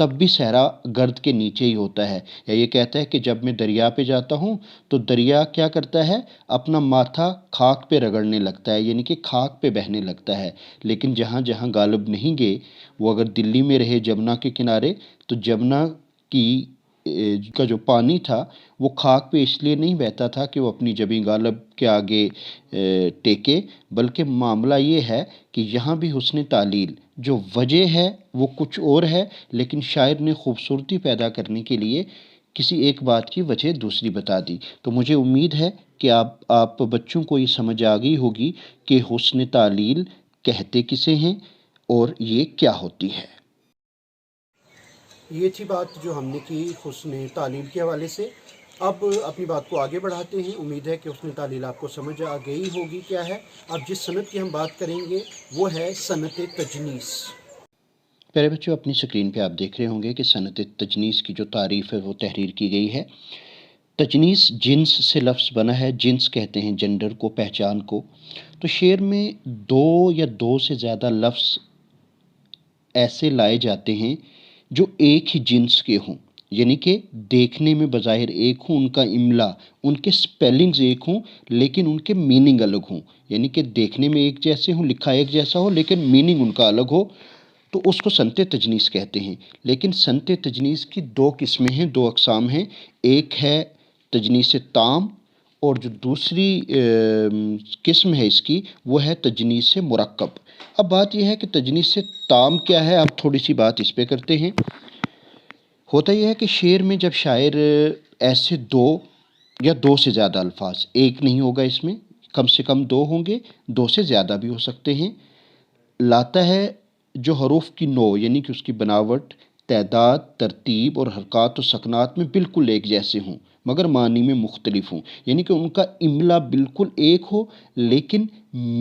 تب بھی صحرا گرد کے نیچے ہی ہوتا ہے. یا یہ کہتا ہے کہ جب میں دریا پہ جاتا ہوں تو دریا کیا کرتا ہے، اپنا ماتھا خاک پہ رگڑنے لگتا ہے، یعنی کہ خاک پہ بہنے لگتا ہے. لیکن جہاں جہاں غالب نہیں گئے، وہ اگر دلی میں رہے جمنا کے کنارے، تو جمنا کی کا جو پانی تھا وہ خاک پہ اس لیے نہیں بہتا تھا کہ وہ اپنی جبیں غالب کے آگے ٹیکے، بلکہ معاملہ یہ ہے کہ یہاں بھی حسن تعلیل جو وجہ ہے وہ کچھ اور ہے، لیکن شاعر نے خوبصورتی پیدا کرنے کے لیے کسی ایک بات کی وجہ دوسری بتا دی. تو مجھے امید ہے کہ آپ بچوں کو یہ سمجھ آ گئی ہوگی کہ حسن تعلیل کہتے کسے ہیں اور یہ کیا ہوتی ہے. یہ تھی بات جو ہم نے کی حسن تعلیل کے حوالے سے. اب اپنی بات کو آگے بڑھاتے ہیں. امید ہے کہ حسن تعلیل آپ کو سمجھ آ گئی ہوگی کیا ہے. اب جس صنعت کی ہم بات کریں گے وہ ہے صنعت تجنیس. پیارے بچوں، اپنی سکرین پہ آپ دیکھ رہے ہوں گے کہ صنعت تجنیس کی جو تعریف ہے وہ تحریر کی گئی ہے. تجنیس جنس سے لفظ بنا ہے. جنس کہتے ہیں جنڈر کو، پہچان کو. تو شعر میں دو یا دو سے زیادہ لفظ ایسے لائے جاتے ہیں جو ایک ہی جنس کے ہوں، یعنی کہ دیکھنے میں بظاہر ایک ہوں، ان کا املا، ان کے سپیلنگز ایک ہوں، لیکن ان کے میننگ الگ ہوں. یعنی کہ دیکھنے میں ایک جیسے ہوں، لکھا ایک جیسا ہو، لیکن میننگ ان کا الگ ہو، تو اس کو صنعت تجنیس کہتے ہیں. لیکن صنعت تجنیس کی دو قسمیں ہیں، دو اقسام ہیں. ایک ہے تجنیس تام، اور جو دوسری قسم ہے اس کی وہ ہے تجنیس مرکب. اب بات یہ ہے کہ تجنیس تام کیا ہے. اب تھوڑی سی بات اس پہ کرتے ہیں. ہوتا یہ ہے کہ شعر میں جب شاعر ایسے دو یا دو سے زیادہ الفاظ، ایک نہیں ہوگا اس میں، کم سے کم دو ہوں گے، دو سے زیادہ بھی ہو سکتے ہیں، لاتا ہے جو حروف کی نوع، یعنی کہ اس کی بناوٹ، تعداد، ترتیب اور حرکات و سکنات میں بالکل ایک جیسے ہوں مگر معنی میں مختلف ہوں. یعنی کہ ان کا املا بالکل ایک ہو لیکن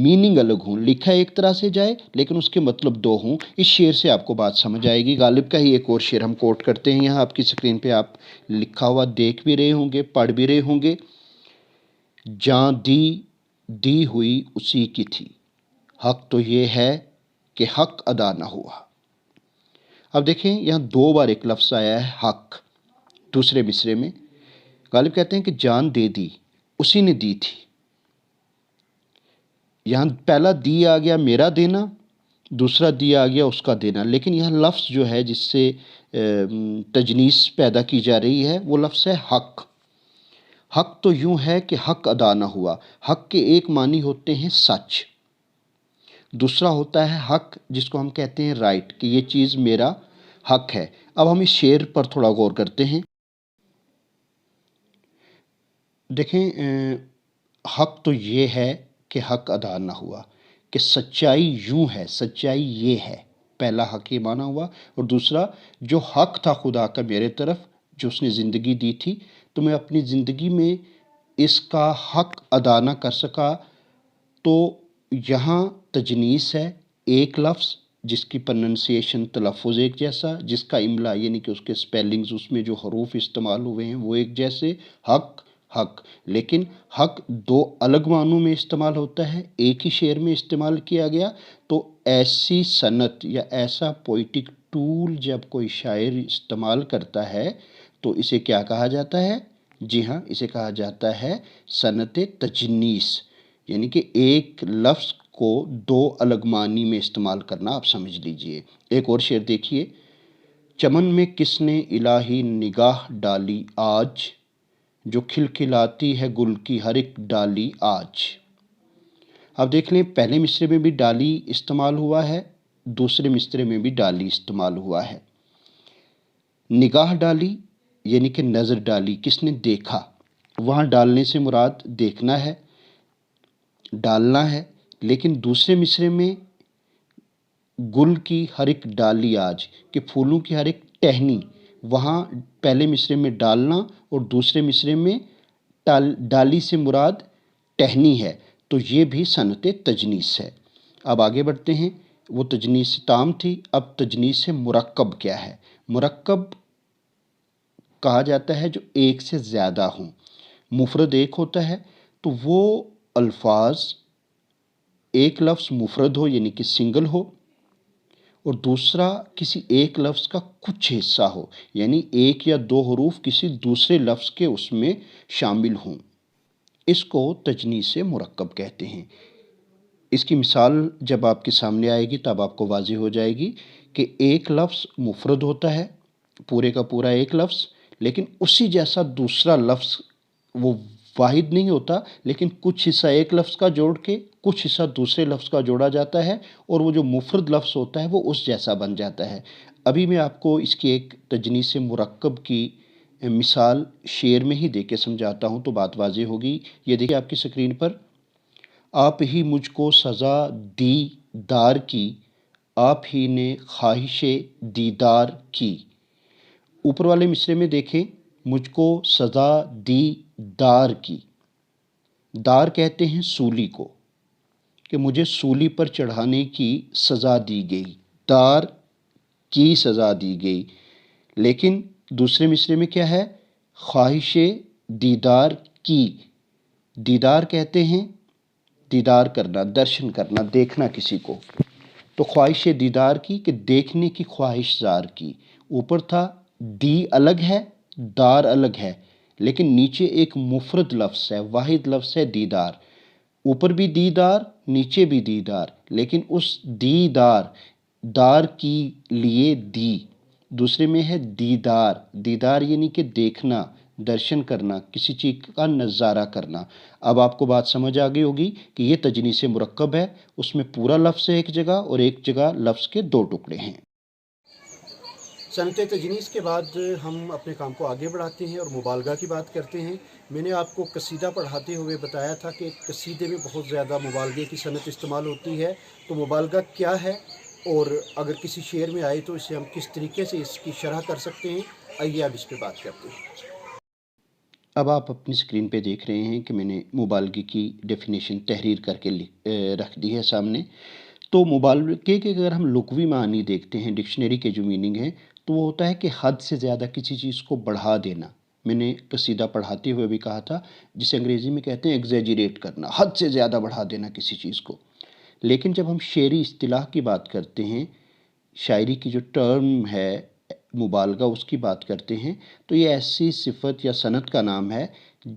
میننگ الگ ہوں، لکھا ایک طرح سے جائے لیکن اس کے مطلب دو ہوں. اس شعر سے آپ کو بات سمجھ آئے گی. غالب کا ہی ایک اور شعر ہم کوٹ کرتے ہیں. یہاں آپ کی سکرین پہ آپ لکھا ہوا دیکھ بھی رہے ہوں گے، پڑھ بھی رہے ہوں گے. جاں دی ہوئی اسی کی تھی، حق تو یہ ہے کہ حق ادا نہ ہوا. اب دیکھیں یہاں دو بار ایک لفظ آیا ہے حق دوسرے مصرے میں. غالب کہتے ہیں کہ جان دے دی، اسی نے دی تھی. یہاں پہلا دی آ گیا میرا دینا، دوسرا دی آ گیا اس کا دینا. لیکن یہاں لفظ جو ہے جس سے تجنیس پیدا کی جا رہی ہے وہ لفظ ہے حق. حق تو یوں ہے کہ حق ادا نہ ہوا. حق کے ایک معنی ہوتے ہیں سچ، دوسرا ہوتا ہے حق جس کو ہم کہتے ہیں رائٹ، کہ یہ چیز میرا حق ہے. اب ہم اس شعر پر تھوڑا غور کرتے ہیں. دیکھیں حق تو یہ ہے کہ حق ادا نہ ہوا، کہ سچائی یوں ہے، سچائی یہ ہے. پہلا حق یہ مانا ہوا، اور دوسرا جو حق تھا خدا کا میرے طرف، جو اس نے زندگی دی تھی، تو میں اپنی زندگی میں اس کا حق ادا نہ کر سکا. تو یہاں تجنیس ہے، ایک لفظ جس کی پرننسیشن تلفظ ایک جیسا، جس کا املا یعنی کہ اس کے سپیلنگز، اس میں جو حروف استعمال ہوئے ہیں وہ ایک جیسے، حق حق. لیکن حق دو الگ معنوں میں استعمال ہوتا ہے، ایک ہی شعر میں استعمال کیا گیا. تو ایسی صنعت یا ایسا پوئٹک ٹول جب کوئی شاعر استعمال کرتا ہے تو اسے کیا کہا جاتا ہے؟ جی ہاں، اسے کہا جاتا ہے صنعت تجنیس. یعنی کہ ایک لفظ کو دو الگ معنی میں استعمال کرنا. آپ سمجھ لیجئے. ایک اور شعر دیکھیے. چمن میں کس نے الہی نگاہ ڈالی آج، جو کھلکھلاتی ہے گل کی ہر ایک ڈالی آج. اب دیکھ لیں پہلے مصرے میں بھی ڈالی استعمال ہوا ہے، دوسرے مصرے میں بھی ڈالی استعمال ہوا ہے. نگاہ ڈالی یعنی کہ نظر ڈالی، کس نے دیکھا. وہاں ڈالنے سے مراد دیکھنا ہے، ڈالنا ہے. لیکن دوسرے مصرے میں گل کی ہر ایک ڈالی آج، کہ پھولوں کی ہر ایک ٹہنی، وہاں پہلے مصرے میں ڈالنا اور دوسرے مصرے میں ڈالی سے مراد ٹہنی ہے. تو یہ بھی صنعت تجنیس ہے. اب آگے بڑھتے ہیں. وہ تجنیس تام تھی. اب تجنیس مرکب کیا ہے؟ مرکب کہا جاتا ہے جو ایک سے زیادہ ہوں. مفرد ایک ہوتا ہے تو وہ الفاظ، ایک لفظ مفرد ہو یعنی کہ سنگل ہو، اور دوسرا کسی ایک لفظ کا کچھ حصہ ہو، یعنی ایک یا دو حروف کسی دوسرے لفظ کے اس میں شامل ہوں، اس کو تجنیس مرکب کہتے ہیں۔ اس کی مثال جب آپ کے سامنے آئے گی تب آپ کو واضح ہو جائے گی کہ ایک لفظ مفرد ہوتا ہے، پورے کا پورا ایک لفظ، لیکن اسی جیسا دوسرا لفظ وہ واحد نہیں ہوتا، لیکن کچھ حصہ ایک لفظ کا جوڑ کے کچھ حصہ دوسرے لفظ کا جوڑا جاتا ہے، اور وہ جو مفرد لفظ ہوتا ہے وہ اس جیسا بن جاتا ہے۔ ابھی میں آپ کو اس کی ایک تجنیس مرکب کی مثال شعر میں ہی دے کے سمجھاتا ہوں تو بات واضح ہوگی۔ یہ دیکھیے آپ کی سکرین پر، آپ ہی مجھ کو سزا دی دار کی، آپ ہی نے خواہش دیدار کی۔ اوپر والے مصرے میں دیکھیں، مجھ کو سزا دی دار کی، دار کہتے ہیں سولی کو، کہ مجھے سولی پر چڑھانے کی سزا دی گئی، دار کی سزا دی گئی۔ لیکن دوسرے مصرے میں کیا ہے؟ خواہش دیدار کی، دیدار کہتے ہیں دیدار کرنا، درشن کرنا، دیکھنا کسی کو، تو خواہش دیدار کی کہ دیکھنے کی خواہش زار کی۔ اوپر تھا دی الگ ہے، دار الگ ہے، لیکن نیچے ایک مفرد لفظ ہے، واحد لفظ ہے دیدار۔ اوپر بھی دیدار، نیچے بھی دیدار، لیکن اس دیدار، دار کی لیے دی، دوسرے میں ہے دیدار، دیدار یعنی کہ دیکھنا، درشن کرنا، کسی چیز کا نظارہ کرنا۔ اب آپ کو بات سمجھ آ گئی ہوگی کہ یہ تجنیس مرکب ہے، اس میں پورا لفظ ہے ایک جگہ اور ایک جگہ لفظ کے دو ٹکڑے ہیں۔ صنعت تجنیس کے بعد ہم اپنے کام کو آگے بڑھاتے ہیں اور مبالغہ کی بات کرتے ہیں۔ میں نے آپ کو قصیدہ پڑھاتے ہوئے بتایا تھا کہ قصیدے میں بہت زیادہ مبالغے کی صنعت استعمال ہوتی ہے، تو مبالغہ کیا ہے اور اگر کسی شعر میں آئے تو اسے ہم کس طریقے سے اس کی شرح کر سکتے ہیں، آئیے اب اس پہ بات کرتے ہیں۔ اب آپ اپنی سکرین پہ دیکھ رہے ہیں کہ میں نے مبالغے کی ڈیفینیشن تحریر کر کے رکھ دی ہے سامنے۔ تو مبالغے کے اگر ہم لغوی معنی دیکھتے ہیں، ڈکشنری کے جو میننگ ہے، تو وہ ہوتا ہے کہ حد سے زیادہ کسی چیز کو بڑھا دینا۔ میں نے قصیدہ پڑھاتے ہوئے بھی کہا تھا، جسے انگریزی میں کہتے ہیں ایگزیجریٹ کرنا، حد سے زیادہ بڑھا دینا کسی چیز کو۔ لیکن جب ہم شعری اصطلاح کی بات کرتے ہیں، شاعری کی جو ٹرم ہے مبالغہ، اس کی بات کرتے ہیں، تو یہ ایسی صفت یا صنعت کا نام ہے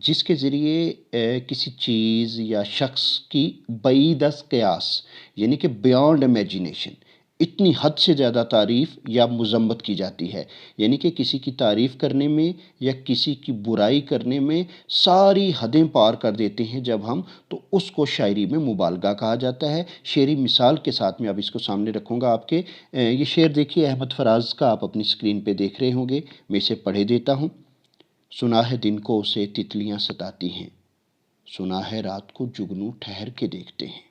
جس کے ذریعے کسی چیز یا شخص کی بعید از قیاس، یعنی کہ بیانڈ امیجینیشن، اتنی حد سے زیادہ تعریف یا مذمت کی جاتی ہے۔ یعنی کہ کسی کی تعریف کرنے میں یا کسی کی برائی کرنے میں ساری حدیں پار کر دیتے ہیں جب ہم، تو اس کو شاعری میں مبالغہ کہا جاتا ہے۔ شعری مثال کے ساتھ میں اب اس کو سامنے رکھوں گا آپ کے۔ یہ شعر دیکھیے احمد فراز کا، آپ اپنی سکرین پہ دیکھ رہے ہوں گے، میں اسے پڑھے دیتا ہوں۔ سنا ہے دن کو اسے تتلیاں ستاتی ہیں، سنا ہے رات کو جگنو ٹھہر کے دیکھتے ہیں،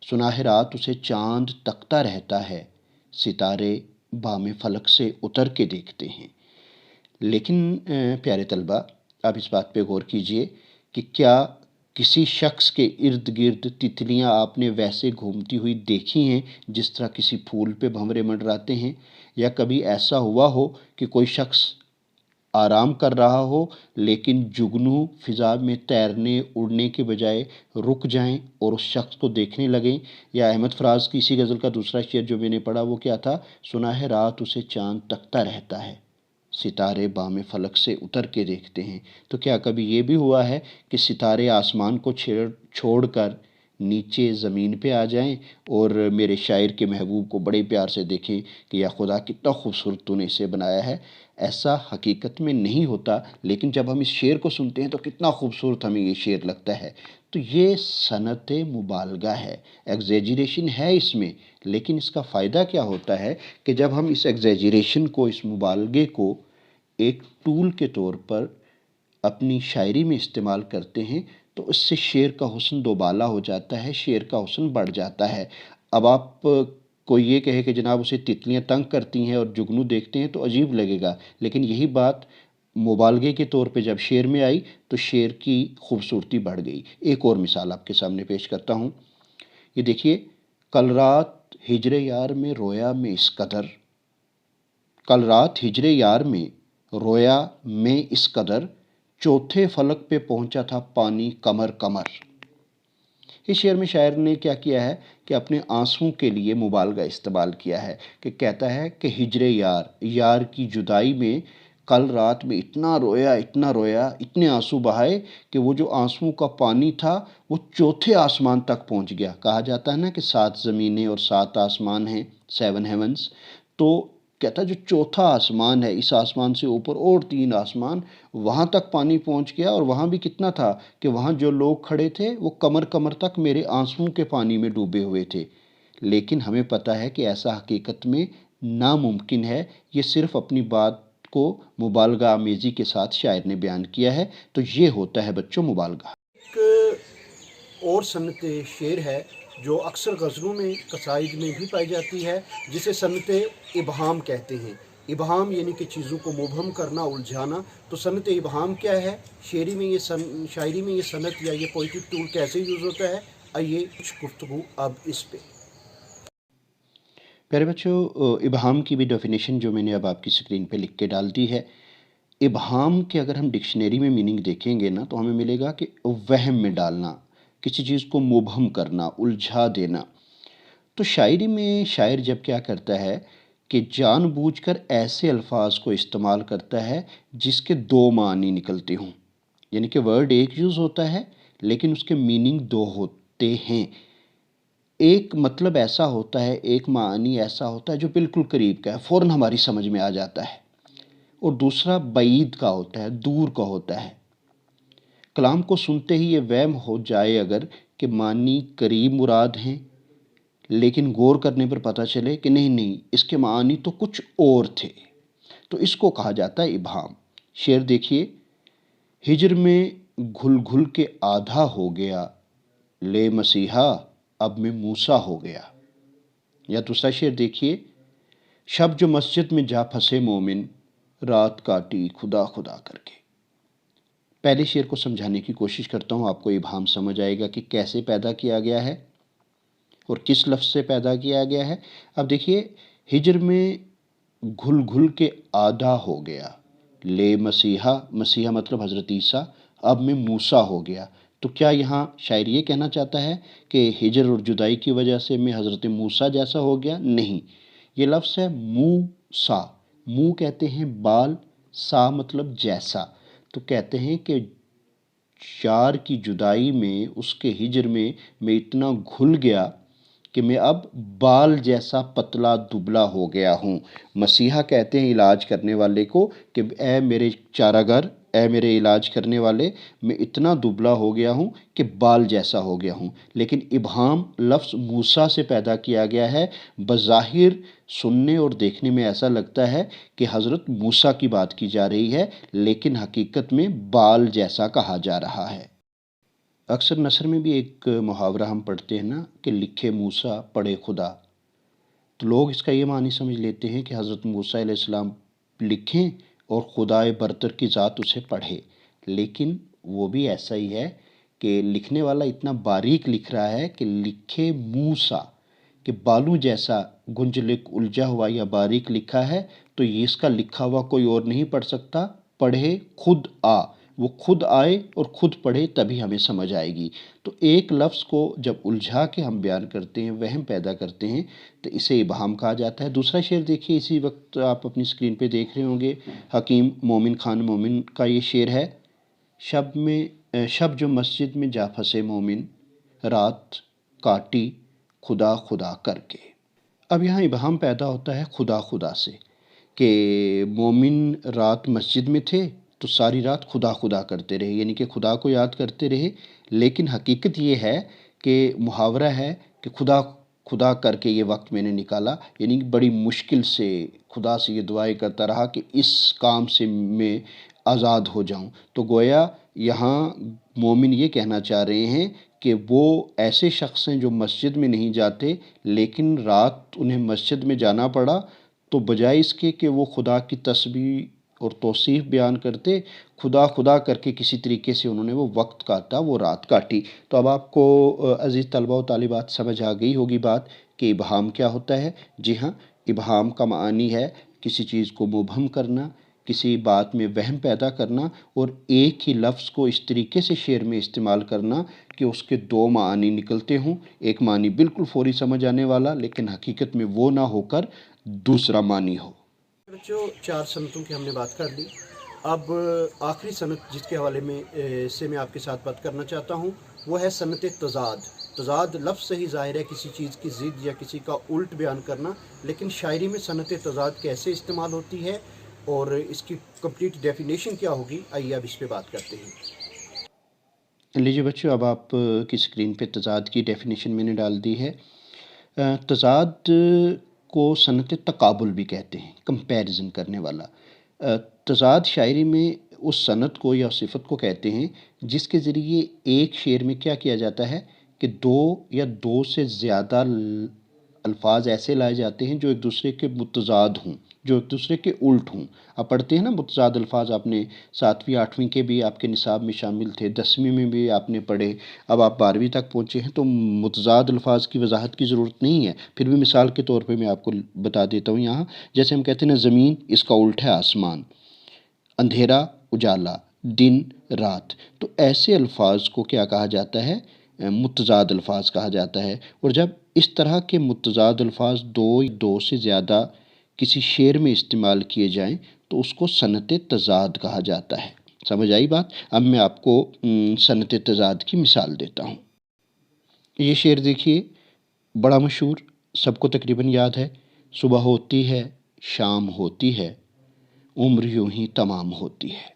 سنا ہے رات اسے چاند تکتا رہتا ہے، ستارے بام فلک سے اتر کے دیکھتے ہیں۔ لیکن پیارے طلبہ، آپ اس بات پہ غور کیجئے کہ کیا کسی شخص کے ارد گرد تتلیاں آپ نے ویسے گھومتی ہوئی دیکھی ہیں جس طرح کسی پھول پہ بھنورے منڈراتے ہیں؟ یا کبھی ایسا ہوا ہو کہ کوئی شخص آرام کر رہا ہو لیکن جگنو فضا میں تیرنے اڑنے کے بجائے رک جائیں اور اس شخص کو دیکھنے لگیں؟ یا احمد فراز کی اسی غزل کا دوسرا شعر جو میں نے پڑھا وہ کیا تھا؟ سنا ہے رات اسے چاند تکتا رہتا ہے، ستارے بام فلک سے اتر کے دیکھتے ہیں۔ تو کیا کبھی یہ بھی ہوا ہے کہ ستارے آسمان کو چھوڑ کر نیچے زمین پہ آ جائیں اور میرے شاعر کے محبوب کو بڑے پیار سے دیکھیں کہ یا خدا کتنا خوبصورت تو نے اسے بنایا ہے؟ ایسا حقیقت میں نہیں ہوتا، لیکن جب ہم اس شعر کو سنتے ہیں تو کتنا خوبصورت ہمیں یہ شعر لگتا ہے۔ تو یہ صنعت مبالغہ ہے، ایگزیجریشن ہے اس میں، لیکن اس کا فائدہ کیا ہوتا ہے کہ جب ہم اس ایگزیجریشن کو، اس مبالغے کو ایک ٹول کے طور پر اپنی شاعری میں استعمال کرتے ہیں تو اس سے شعر کا حسن دوبالا ہو جاتا ہے، شعر کا حسن بڑھ جاتا ہے۔ اب آپ کوئی یہ کہے کہ جناب اسے تتلیاں تنگ کرتی ہیں اور جگنو دیکھتے ہیں تو عجیب لگے گا، لیکن یہی بات مبالغے کے طور پہ جب شعر میں آئی تو شعر کی خوبصورتی بڑھ گئی۔ ایک اور مثال آپ کے سامنے پیش کرتا ہوں، یہ دیکھیے، کل رات ہجر یار میں رویا میں اس قدر، کل رات ہجر یار میں رویا میں اس قدر، چوتھے فلک پہ پہنچا تھا پانی کمر کمر۔ اس شعر میں شاعر نے کیا کیا ہے کہ اپنے آنسوں کے لیے مبالغہ استعمال کیا ہے کہ کہتا ہے کہ ہجر یار، یار کی جدائی میں کل رات میں اتنا رویا، اتنے آنسو بہائے کہ وہ جو آنسوں کا پانی تھا وہ چوتھے آسمان تک پہنچ گیا۔ کہا جاتا ہے نا کہ 7 زمینیں اور 7 آسمان ہیں، 7 ہیونز، تو کہتا ہے جو چوتھا آسمان ہے، اس آسمان سے اوپر اور 3 آسمان، وہاں تک پانی پہنچ گیا، اور وہاں بھی کتنا تھا کہ وہاں جو لوگ کھڑے تھے وہ کمر تک میرے آنسوں کے پانی میں ڈوبے ہوئے تھے۔ لیکن ہمیں پتہ ہے کہ ایسا حقیقت میں ناممکن ہے، یہ صرف اپنی بات کو مبالغہ آمیزی کے ساتھ شاعر نے بیان کیا ہے۔ تو یہ ہوتا ہے بچوں مبالغہ۔ ایک اور صنعت شعر ہے جو اکثر غزلوں میں، قصائد میں بھی پائی جاتی ہے، جسے صنعت ابہام کہتے ہیں۔ ابہام یعنی کہ چیزوں کو مبہم کرنا، الجھانا۔ تو صنعت ابہام کیا ہے، شاعری میں یہ صنعت یا یہ پوئٹک ٹول کیسے یوز ہوتا ہے، آئیے کچھ گفتگو اب اس پہ۔ پیارے بچوں، ابہام کی بھی ڈیفینیشن جو میں نے اب آپ کی اسکرین پہ لکھ کے ڈال دی ہے۔ ابہام کے اگر ہم ڈکشنری میں میننگ دیکھیں گے نا تو ہمیں ملے گا کہ وہم میں ڈالنا، کسی چیز کو مبہم کرنا، الجھا دینا۔ تو شاعری میں شاعر جب کیا کرتا ہے کہ جان بوجھ کر ایسے الفاظ کو استعمال کرتا ہے جس کے 2 معنی نکلتے ہوں، یعنی کہ ورڈ ایک یوز ہوتا ہے لیکن اس کے میننگ 2 ہوتے ہیں۔ ایک مطلب ایسا ہوتا ہے، ایک معنی ایسا ہوتا ہے جو بالکل قریب کا ہے، فوراً ہماری سمجھ میں آ جاتا ہے، اور دوسرا بعید کا ہوتا ہے، دور کا ہوتا ہے۔ کلام کو سنتے ہی یہ وہم ہو جائے اگر کہ معنی قریب مراد ہیں، لیکن غور کرنے پر پتہ چلے کہ نہیں، اس کے معنی تو کچھ اور تھے، تو اس کو کہا جاتا ہے ابہام۔ شعر دیکھیے، ہجر میں گھل گھل کے آدھا ہو گیا، لے مسیحا اب میں موسیٰ ہو گیا۔ یا دوسرا شعر دیکھیے، شب جو مسجد میں جا پھنسے مومن، رات کاٹی خدا خدا کر کے۔ پہلے شعر کو سمجھانے کی کوشش کرتا ہوں، آپ کو ابہام سمجھ آئے گا کہ کیسے پیدا کیا گیا ہے اور کس لفظ سے پیدا کیا گیا ہے۔ اب دیکھیے، ہجر میں گھل گھل کے آدھا ہو گیا، لے مسیحا، مسیحا مطلب حضرت عیسیٰ، اب میں موسیٰ ہو گیا۔ تو کیا یہاں شاعر یہ کہنا چاہتا ہے کہ ہجر اور جدائی کی وجہ سے میں حضرت موسیٰ جیسا ہو گیا؟ نہیں، یہ لفظ ہے موسیٰ۔ منہ کہتے ہیں بال، سا مطلب جیسا۔ تو کہتے ہیں کہ یار کی جدائی میں، اس کے ہجر میں میں اتنا گھل گیا کہ میں اب بال جیسا پتلا دبلا ہو گیا ہوں۔ مسیحا کہتے ہیں علاج کرنے والے کو کہ اے میرے چارہ گر، اے میرے علاج کرنے والے، میں اتنا دبلا ہو گیا ہوں کہ بال جیسا ہو گیا ہوں۔ لیکن ابہام لفظ موسیٰ سے پیدا کیا گیا ہے۔ بظاہر سننے اور دیکھنے میں ایسا لگتا ہے کہ حضرت موسیٰ کی بات کی جا رہی ہے، لیکن حقیقت میں بال جیسا کہا جا رہا ہے۔ اکثر نثر میں بھی ایک محاورہ ہم پڑھتے ہیں نا کہ لکھے موسیٰ پڑھے خدا، تو لوگ اس کا یہ معنی سمجھ لیتے ہیں کہ حضرت موسیٰ علیہ السلام لکھیں اور خدائے برتر کی ذات اسے پڑھے، لیکن وہ بھی ایسا ہی ہے کہ لکھنے والا اتنا باریک لکھ رہا ہے کہ لکھے موسیٰ کہ بالوں جیسا گنجلک الجھا ہوا یا باریک لکھا ہے، تو یہ اس کا لکھا ہوا کوئی اور نہیں پڑھ سکتا، پڑھے خود آ، وہ خود آئے اور خود پڑھے تبھی ہمیں سمجھ آئے گی۔ تو ایک لفظ کو جب الجھا کے ہم بیان کرتے ہیں، وہم پیدا کرتے ہیں، تو اسے ابہام کہا جاتا ہے۔ دوسرا شعر دیکھیے، اسی وقت آپ اپنی اسکرین پہ دیکھ رہے ہوں گے، حکیم مومن خان مومن کا یہ شعر ہے، شب جو مسجد میں جا پھنسے مومن، رات کاٹی خدا خدا کر کے۔ اب یہاں ابہام پیدا ہوتا ہے خدا خدا سے کہ مومن رات مسجد میں تھے تو ساری رات خدا خدا کرتے رہے، یعنی کہ خدا کو یاد کرتے رہے، لیکن حقیقت یہ ہے کہ محاورہ ہے کہ خدا خدا کر کے یہ وقت میں نے نکالا، یعنی بڑی مشکل سے خدا سے یہ دعائیں کرتا رہا کہ اس کام سے میں آزاد ہو جاؤں۔ تو گویا یہاں مومن یہ کہنا چاہ رہے ہیں کہ وہ ایسے شخص ہیں جو مسجد میں نہیں جاتے، لیکن رات انہیں مسجد میں جانا پڑا، تو بجائے اس کے کہ وہ خدا کی تسبیح اور توصیف بیان کرتے، خدا خدا کر کے کسی طریقے سے انہوں نے وہ وقت کاٹا، وہ رات کاٹی۔ تو اب آپ کو عزیز طلبہ و طالبات سمجھ آ گئی ہوگی بات کہ ابہام کیا ہوتا ہے۔ جی ہاں، ابہام کا معنی ہے کسی چیز کو مبہم کرنا، کسی بات میں وہم پیدا کرنا اور ایک ہی لفظ کو اس طریقے سے شعر میں استعمال کرنا کہ اس کے دو معنی نکلتے ہوں، ایک معنی بالکل فوری سمجھ آنے والا لیکن حقیقت میں وہ نہ ہو کر دوسرا معنی ہو۔ بچوں، 4 صنعتوں کی ہم نے بات کر لی۔ اب آخری صنعت جس کے حوالے میں سے میں آپ کے ساتھ بات کرنا چاہتا ہوں وہ ہے صنعت تضاد۔ تضاد لفظ سے ہی ظاہر ہے کسی چیز کی ضد یا کسی کا الٹ بیان کرنا، لیکن شاعری میں صنعت تضاد کیسے استعمال ہوتی ہے اور اس کی کمپلیٹ ڈیفینیشن کیا ہوگی، آئیے اب اس پہ بات کرتے ہیں۔ لیجیے بچوں، اب آپ کی اسکرین پہ تضاد کی ڈیفینیشن میں نے ڈال دی ہے۔ تضاد کو صنعت تقابل بھی کہتے ہیں، کمپیریزن کرنے والا۔ تضاد شاعری میں اس صنعت کو یا صفت کو کہتے ہیں جس کے ذریعے ایک شعر میں کیا کیا جاتا ہے کہ دو یا دو سے زیادہ الفاظ ایسے لائے جاتے ہیں جو ایک دوسرے کے متضاد ہوں، جو ایک دوسرے کے الٹ ہوں۔ آپ پڑھتے ہیں نا متضاد الفاظ، آپ نے 7ویں 8ویں کے بھی آپ کے نصاب میں شامل تھے، 10ویں میں بھی آپ نے پڑھے، اب آپ 12ویں تک پہنچے ہیں تو متضاد الفاظ کی وضاحت کی ضرورت نہیں ہے۔ پھر بھی مثال کے طور پہ میں آپ کو بتا دیتا ہوں یہاں، جیسے ہم کہتے ہیں نا زمین، اس کا الٹ ہے آسمان، اندھیرا اجالا، دن رات، تو ایسے الفاظ کو کیا کہا جاتا ہے؟ متضاد الفاظ کہا جاتا ہے۔ اور جب اس طرح کے متضاد الفاظ دو سے زیادہ کسی شعر میں استعمال کیے جائیں تو اس کو صنعت تضاد کہا جاتا ہے۔ سمجھ آئی بات؟ اب میں آپ کو صنعت تضاد کی مثال دیتا ہوں۔ یہ شعر دیکھیے، بڑا مشہور، سب کو تقریباً یاد ہے۔ صبح ہوتی ہے، شام ہوتی ہے، عمر یوں ہی تمام ہوتی ہے۔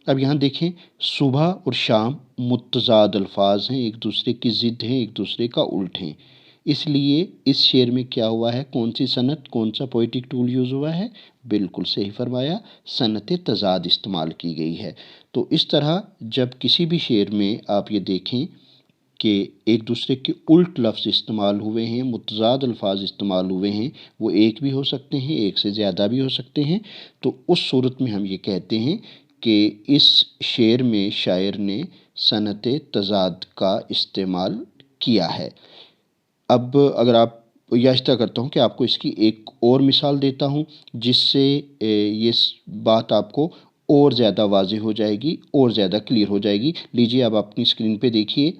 اب یہاں دیکھیں، صبح اور شام متضاد الفاظ ہیں، ایک دوسرے کی ضد ہیں، ایک دوسرے کا الٹ ہیں۔ اس لیے اس شعر میں کیا ہوا ہے؟ کون سی صنعت، کون سا پوئٹک ٹول یوز ہوا ہے؟ بالکل صحیح فرمایا، صنعت تضاد استعمال کی گئی ہے۔ تو اس طرح جب کسی بھی شعر میں آپ یہ دیکھیں کہ ایک دوسرے کے الٹ لفظ استعمال ہوئے ہیں، متضاد الفاظ استعمال ہوئے ہیں، وہ ایک بھی ہو سکتے ہیں، ایک سے زیادہ بھی ہو سکتے ہیں، تو اس صورت میں ہم یہ کہتے ہیں کہ اس شعر میں شاعر نے صنعت تضاد کا استعمال کیا ہے۔ اب اگر آپ یا اس طرح کرتا ہوں کہ آپ کو اس کی ایک اور مثال دیتا ہوں جس سے یہ بات آپ کو اور زیادہ واضح ہو جائے گی، اور زیادہ کلیئر ہو جائے گی۔ لیجیے اب اپنی اسکرین پہ دیکھیے،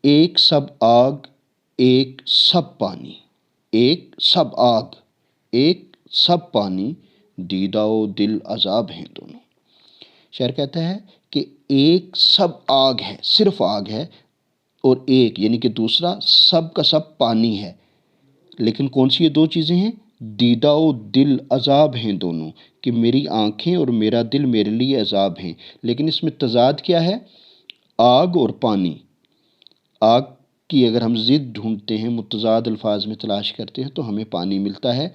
ایک سب آگ، ایک سب پانی، ایک سب آگ، ایک سب پانی، دیدہ و دل عذاب ہیں دونوں۔ شاعر کہتا ہے کہ ایک سب آگ ہے، صرف آگ ہے، اور ایک یعنی کہ دوسرا سب کا سب پانی ہے، لیکن کون سی یہ دو چیزیں ہیں؟ دیدہ و دل عذاب ہیں دونوں، کہ میری آنکھیں اور میرا دل میرے لیے عذاب ہیں۔ لیکن اس میں تضاد کیا ہے؟ آگ اور پانی۔ آگ کی اگر ہم ضد ڈھونڈتے ہیں، متضاد الفاظ میں تلاش کرتے ہیں تو ہمیں پانی ملتا ہے۔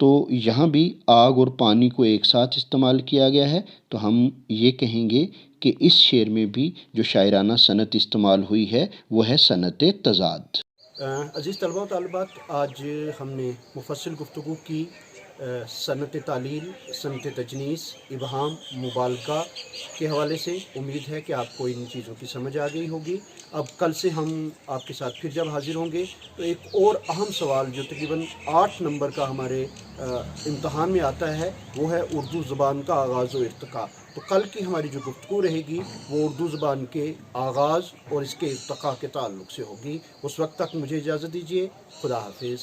تو یہاں بھی آگ اور پانی کو ایک ساتھ استعمال کیا گیا ہے، تو ہم یہ کہیں گے کہ اس شعر میں بھی جو شاعرانہ صنعت استعمال ہوئی ہے وہ ہے صنعت تضاد۔ عزیز طلبہ و طالبات، آج ہم نے مفصل گفتگو کی صنعت تعلیل، صنعت تجنیس، ابہام، مبالغہ کے حوالے سے۔ امید ہے کہ آپ کو ان چیزوں کی سمجھ آ گئی ہوگی۔ اب کل سے ہم آپ کے ساتھ پھر جب حاضر ہوں گے تو ایک اور اہم سوال جو تقریباً 8 نمبر کا ہمارے امتحان میں آتا ہے وہ ہے اردو زبان کا آغاز و ارتقاء۔ تو کل کی ہماری جو گفتگو رہے گی وہ اردو زبان کے آغاز اور اس کے ارتقاء کے تعلق سے ہوگی۔ اس وقت تک مجھے اجازت دیجیے، خدا حافظ۔